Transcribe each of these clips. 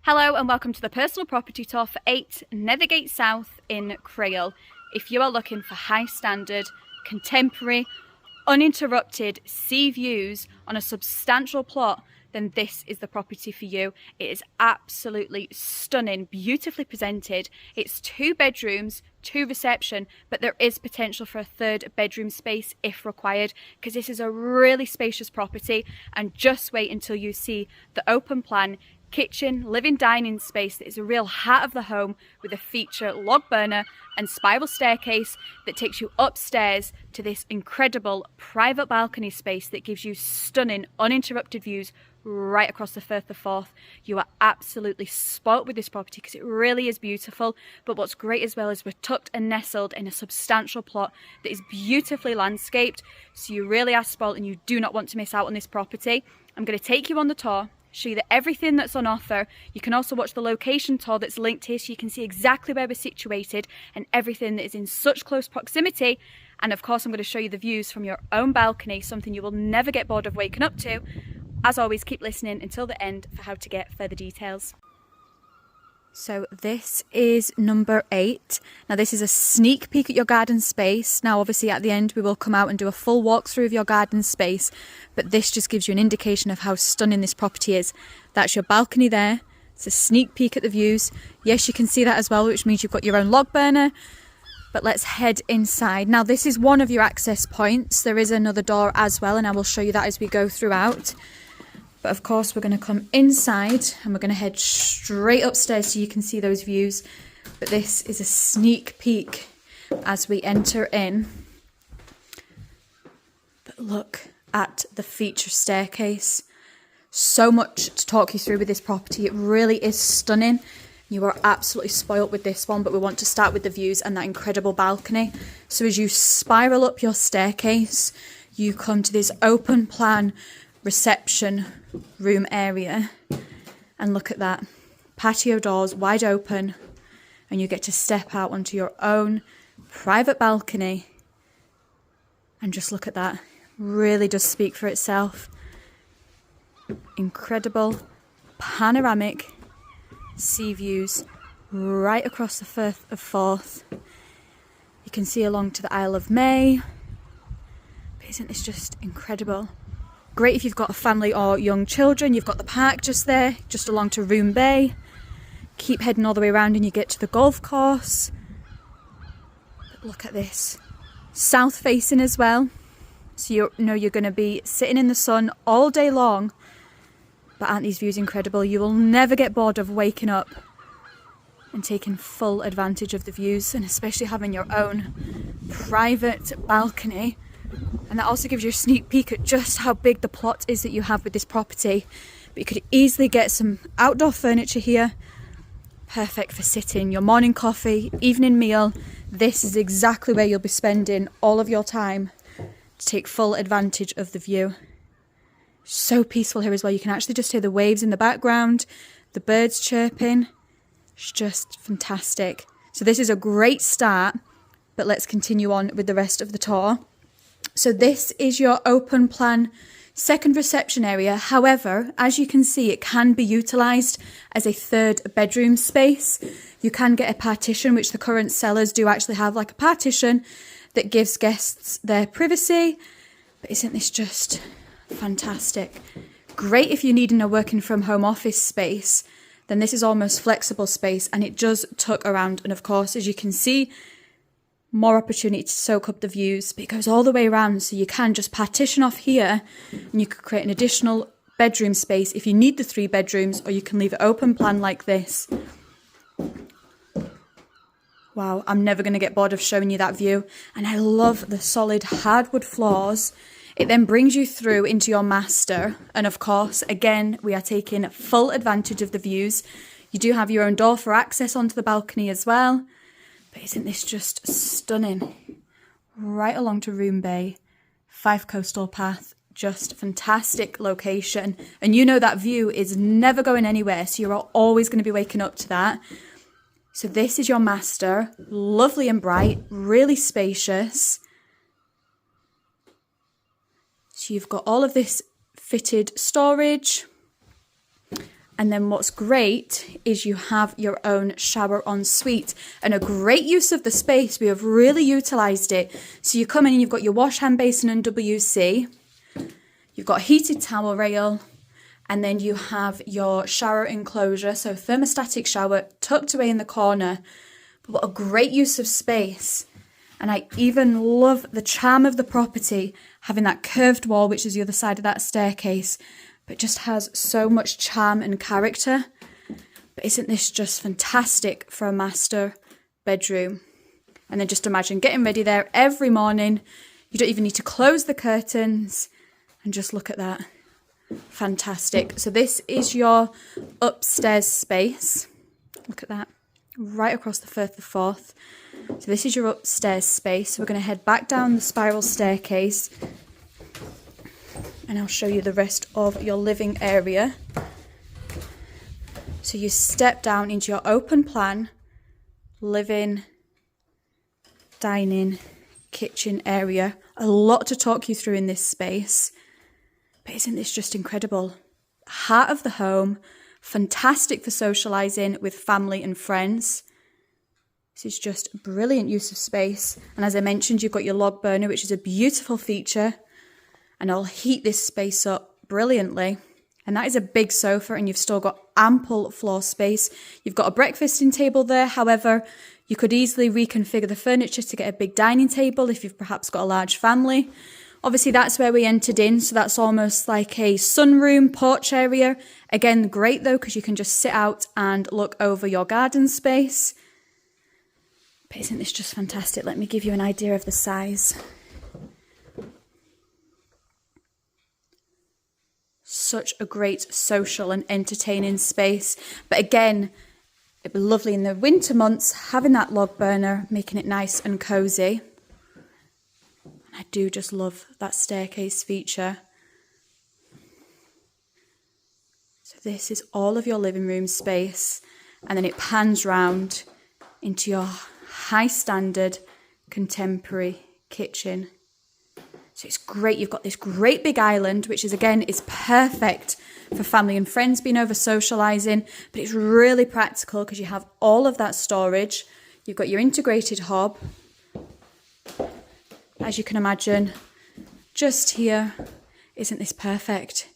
Hello and welcome to the personal property tour for 8 Nethergate South in Crail. If you are looking for high standard, contemporary, uninterrupted sea views on a substantial plot, then this is the property for you. It is absolutely stunning, beautifully presented. It's 2 bedrooms, 2 reception, but there is potential for a 3rd bedroom space if required, because this is a really spacious property. And just wait until you see the open plan kitchen, living dining space that is a real heart of the home, with a feature log burner and spiral staircase that takes you upstairs to this incredible private balcony space that gives you stunning uninterrupted views right across the Firth of Forth. You are absolutely spoilt with this property because it really is beautiful. But what's great as well is we're tucked and nestled in a substantial plot that is beautifully landscaped, so you really are spoilt and you do not want to miss out on this property. I'm going to take you on the tour, show you everything that's on offer. You can also watch the location tour that's linked here, so you can see exactly where we're situated and everything that is in such close proximity. And of course I'm going to show you the views from your own balcony, something you will never get bored of waking up to. As always, keep listening until the end for how to get further details. So this is number 8. Now this is a sneak peek at your garden space. Now obviously at the end we will come out and do a full walkthrough of your garden space, but this just gives you an indication of how stunning this property is. That's your balcony there. It's a sneak peek at the views. Yes, you can see that as well, which means you've got your own log burner. But let's head inside. Now this is one of your access points. There is another door as well, and I will show you that as we go throughout. But of course we're going to come inside and we're going to head straight upstairs so you can see those views. But this is a sneak peek as we enter in. But look at the feature staircase. So much to talk you through with this property. It really is stunning. You are absolutely spoilt with this one, but we want to start with the views and that incredible balcony. So as you spiral up your staircase, you come to this open plan reception room area, and look at that, patio doors wide open, and you get to step out onto your own private balcony. And just look at that, really does speak for itself. Incredible panoramic sea views right across the Firth of Forth. You can see along to the Isle of May. But isn't this just incredible? Great if you've got a family or young children. You've got the park just there, just along to Room Bay. Keep heading all the way around and you get to the golf course. But look at this. South facing as well. So you know you're going to be sitting in the sun all day long. But aren't these views incredible? You will never get bored of waking up and taking full advantage of the views, and especially having your own private balcony. And that also gives you a sneak peek at just how big the plot is that you have with this property. But you could easily get some outdoor furniture here. Perfect for sitting, your morning coffee, evening meal. This is exactly where you'll be spending all of your time to take full advantage of the view. So peaceful here as well. You can actually just hear the waves in the background, the birds chirping. It's just fantastic. So this is a great start, but let's continue on with the rest of the tour. So this is your open plan 2nd reception area. However, as you can see, it can be utilised as a 3rd bedroom space. You can get a partition, which the current sellers do actually have, like a partition that gives guests their privacy. But isn't this just fantastic? Great if you're needing a working from home office space, then this is almost flexible space, and it does tuck around. And of course, as you can see, more opportunity to soak up the views, but it goes all the way around, so you can just partition off here and you could create an additional bedroom space if you need the 3 bedrooms, or you can leave it open plan like this. Wow, I'm never going to get bored of showing you that view. And I love the solid hardwood floors. It then brings you through into your master, and of course again we are taking full advantage of the views. You do have your own door for access onto the balcony as well. But isn't this just stunning? Right along to Room Bay, Fife Coastal Path, just fantastic location. And you know that view is never going anywhere, so you're always going to be waking up to that. So this is your master, lovely and bright, really spacious. So you've got all of this fitted storage. And then what's great is you have your own shower ensuite, and a great use of the space. We have really utilised it. So you come in and you've got your wash hand basin and WC. You've got a heated towel rail, and then you have your shower enclosure. So thermostatic shower tucked away in the corner. But what a great use of space. And I even love the charm of the property, having that curved wall, which is the other side of that staircase. But it just has so much charm and character. But isn't this just fantastic for a master bedroom? And then just imagine getting ready there every morning. You don't even need to close the curtains. And just look at that. Fantastic. So this is your upstairs space. Look at that. Right across the Firth of Forth. So this is your upstairs space. So we're going to head back down the spiral staircase. And I'll show you the rest of your living area. So you step down into your open plan living, dining, kitchen area. A lot to talk you through in this space. But isn't this just incredible? Heart of the home, fantastic for socialising with family and friends. This is just a brilliant use of space. And as I mentioned, you've got your log burner, which is a beautiful feature. And I'll heat this space up brilliantly. And that is a big sofa, and you've still got ample floor space. You've got a breakfasting table there. However, you could easily reconfigure the furniture to get a big dining table if you've perhaps got a large family. Obviously, that's where we entered in. So that's almost like a sunroom porch area. Again, great though, because you can just sit out and look over your garden space. But isn't this just fantastic? Let me give you an idea of the size. Such a great social and entertaining space. But again, it'd be lovely in the winter months, having that log burner, making it nice and cosy. And I do just love that staircase feature. So this is all of your living room space. And then it pans round into your high standard contemporary kitchen. So it's great. You've got this great big island, which is again is perfect for family and friends being over socialising, but it's really practical because you have all of that storage. You've got your integrated hob, as you can imagine, just here. Isn't this perfect?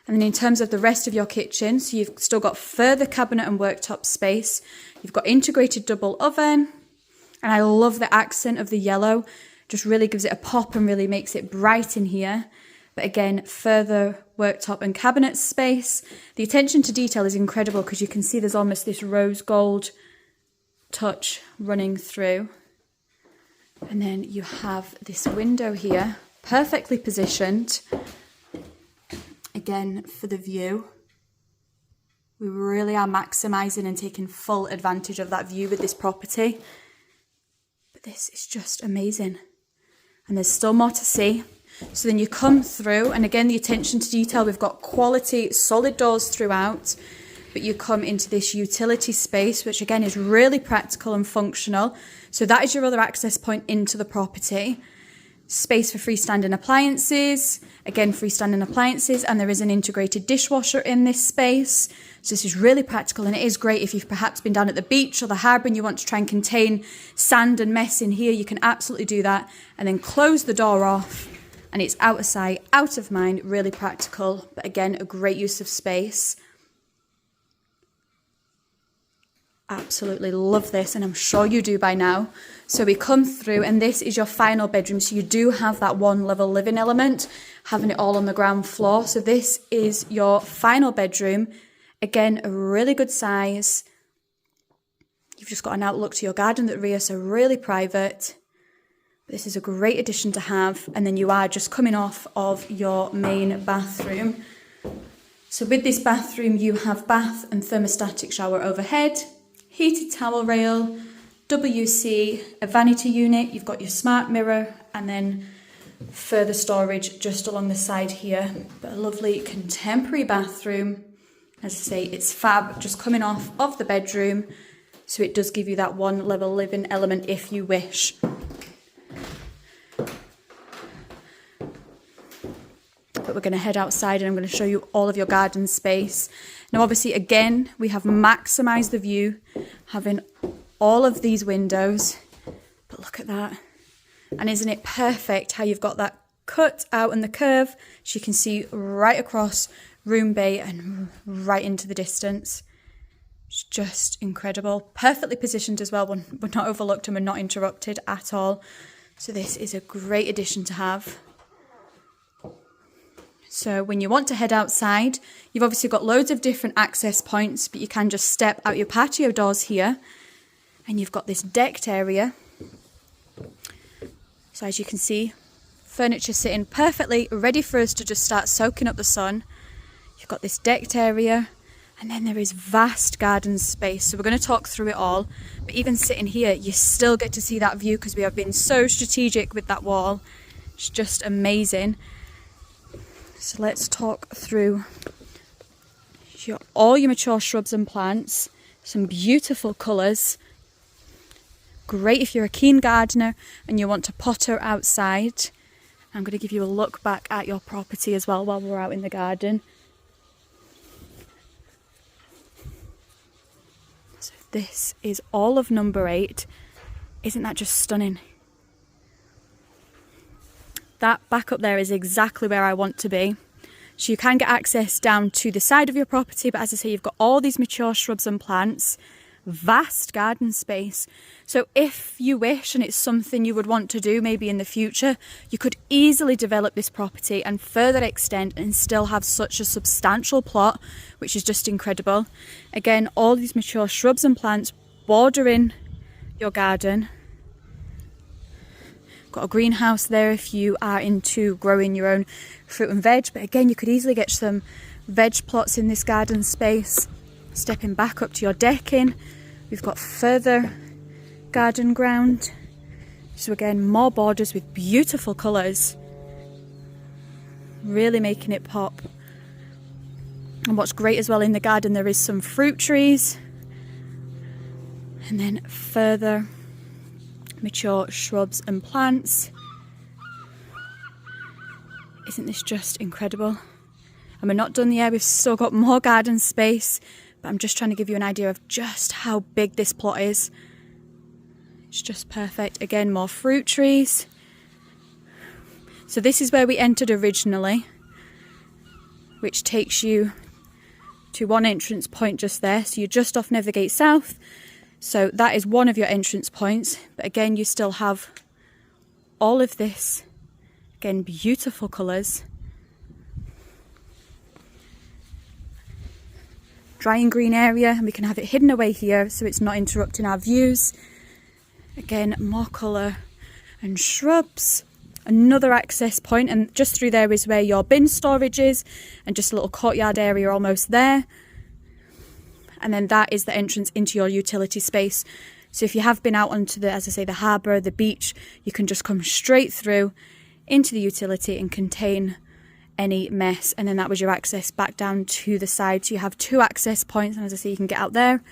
And then in terms of the rest of your kitchen, so you've still got further cabinet and worktop space. You've got integrated double oven, and I love the accent of the yellow. Just really gives it a pop and really makes it bright in here. But again, further worktop and cabinet space. The attention to detail is incredible because you can see there's almost this rose gold touch running through. And then you have this window here, perfectly positioned. Again, for the view. We really are maximising and taking full advantage of that view with this property. But this is just amazing. And there's still more to see. So then you come through, and again, the attention to detail, we've got quality solid doors throughout, but you come into this utility space, which again is really practical and functional. So that is your other access point into the property. Space for freestanding appliances, again, freestanding appliances, and there is an integrated dishwasher in this space. So this is really practical, and it is great if you've perhaps been down at the beach or the harbour and you want to try and contain sand and mess in here, you can absolutely do that. And then close the door off, and it's out of sight, out of mind, really practical, but again, a great use of space. Absolutely love this, and I'm sure you do by now. So we come through, and this is your final bedroom. So you do have that one level living element, having it all on the ground floor. So this is your final bedroom. Again, a really good size. You've just got an outlook to your garden at the rear, so really private. This is a great addition to have. And then you are just coming off of your main bathroom. So with this bathroom, you have bath and thermostatic shower overhead, heated towel rail, WC, a vanity unit, you've got your smart mirror, and then further storage just along the side here. But a lovely contemporary bathroom. As I say, it's fab, just coming off of the bedroom. So it does give you that one level living element if you wish. But we're going to head outside and I'm going to show you all of your garden space. Now obviously again we have maximised the view, having all of these windows, but look at that. And isn't it perfect how you've got that cut out and the curve, so you can see right across room bay and right into the distance. It's just incredible. Perfectly positioned as well. We're not overlooked and we're not interrupted at all. So this is a great addition to have. So when you want to head outside, you've obviously got loads of different access points, but you can just step out your patio doors here and you've got this decked area. So as you can see, furniture sitting perfectly ready for us to just start soaking up the sun. You've got this decked area and then there is vast garden space. So we're going to talk through it all, but even sitting here, you still get to see that view because we have been so strategic with that wall. It's just amazing. So let's talk through all your mature shrubs and plants, some beautiful colours. Great if you're a keen gardener and you want to potter outside. I'm going to give you a look back at your property as well while we're out in the garden. So this is all of number 8. Isn't that just stunning? That back up there is exactly where I want to be. So you can get access down to the side of your property, but as I say, you've got all these mature shrubs and plants, vast garden space. So if you wish, and it's something you would want to do maybe in the future, you could easily develop this property and further extend and still have such a substantial plot, which is just incredible. Again, all these mature shrubs and plants bordering your garden. Got a greenhouse there if you are into growing your own fruit and veg, but again you could easily get some veg plots in this garden space. Stepping back up to your decking, we've got further garden ground, so again more borders with beautiful colours, really making it pop. And what's great as well, in the garden there is some fruit trees and then further mature shrubs and plants. Isn't this just incredible? And we're not done yet, we've still got more garden space, but I'm just trying to give you an idea of just how big this plot is. It's just perfect. Again, more fruit trees. So this is where we entered originally, which takes you to one entrance point just there. So you're just off Nethergate South. So that is one of your entrance points, but again you still have all of this, again beautiful colours. Dry and green area, and we can have it hidden away here so it's not interrupting our views. Again, more colour and shrubs. Another access point, and just through there is where your bin storage is, and just a little courtyard area almost there. And then that is the entrance into your utility space. So if you have been out onto the, as I say, the harbour, the beach, you can just come straight through into the utility and contain any mess. And then that was your access back down to the side. So you have 2 access points, and as I say, you can get out there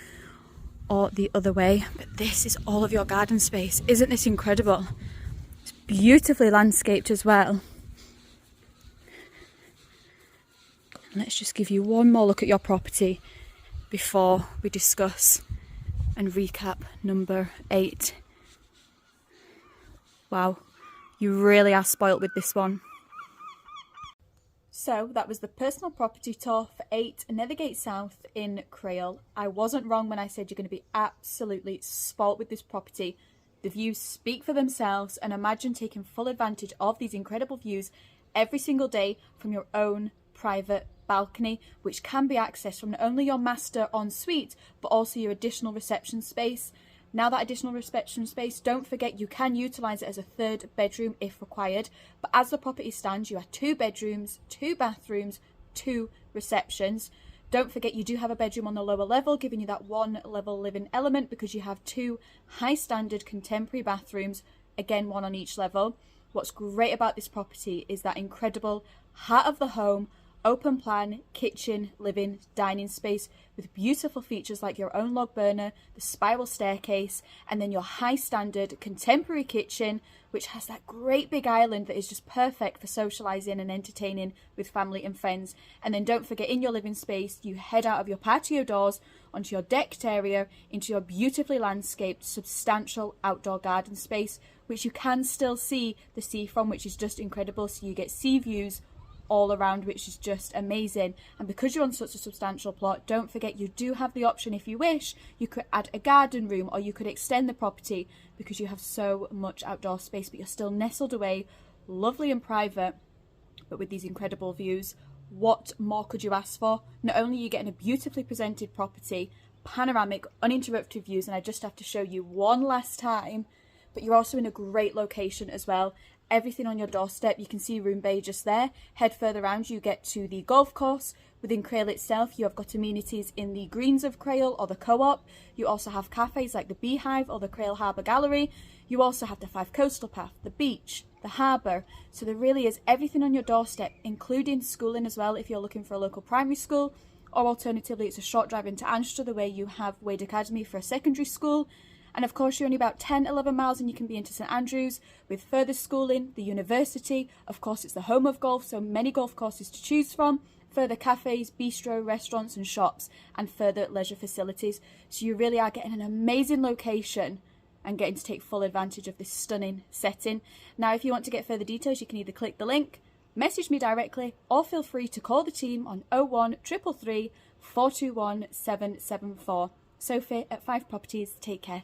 or the other way. But this is all of your garden space. Isn't this incredible? It's beautifully landscaped as well. And let's just give you one more look at your property before we discuss and recap number 8. Wow, you really are spoilt with this one. So that was the personal property tour for 8 Nethergate South in Crail. I wasn't wrong when I said you're going to be absolutely spoilt with this property. The views speak for themselves, and imagine taking full advantage of these incredible views every single day from your own private balcony, which can be accessed from not only your master ensuite but also your additional reception space. Now that additional reception space, don't forget you can utilise it as a 3rd bedroom if required, but as the property stands you have 2 bedrooms, 2 bathrooms, 2 receptions. Don't forget you do have a bedroom on the lower level, giving you that 1 level living element because you have 2 high standard contemporary bathrooms, again 1 on each level. What's great about this property is that incredible heart of the home, open plan, kitchen, living, dining space with beautiful features like your own log burner, the spiral staircase, and then your high standard contemporary kitchen, which has that great big island that is just perfect for socialising and entertaining with family and friends. And then don't forget, in your living space, you head out of your patio doors onto your decked area into your beautifully landscaped, substantial outdoor garden space, which you can still see the sea from, which is just incredible. So you get sea views all around, which is just amazing. And because you're on such a substantial plot, don't forget you do have the option, if you wish, you could add a garden room or you could extend the property, because you have so much outdoor space, but you're still nestled away, lovely and private, but with these incredible views. What more could you ask for? Not only are you getting a beautifully presented property, panoramic, uninterrupted views, and I just have to show you one last time, but you're also in a great location as well. Everything on your doorstep. You can see Room Bay just there. Head further around, you get to the golf course. Within Crail itself, you have got amenities in the greens of Crail or the co-op. You also have cafes like the Beehive or the Crail Harbour Gallery. You also have the Fife Coastal Path, the beach, the harbour. So there really is everything on your doorstep, including schooling as well if you're looking for a local primary school, or alternatively it's a short drive into Anster the way you have Wade Academy for a secondary school. And of course, you're only about 10-11 miles and you can be into St Andrews with further schooling, the university. Of course, it's the home of golf, so many golf courses to choose from. Further cafes, bistro, restaurants and shops, and further leisure facilities. So you really are getting an amazing location and getting to take full advantage of this stunning setting. Now, if you want to get further details, you can either click the link, message me directly, or feel free to call the team on 01 333 421 774. Sophie at Fife Properties, take care.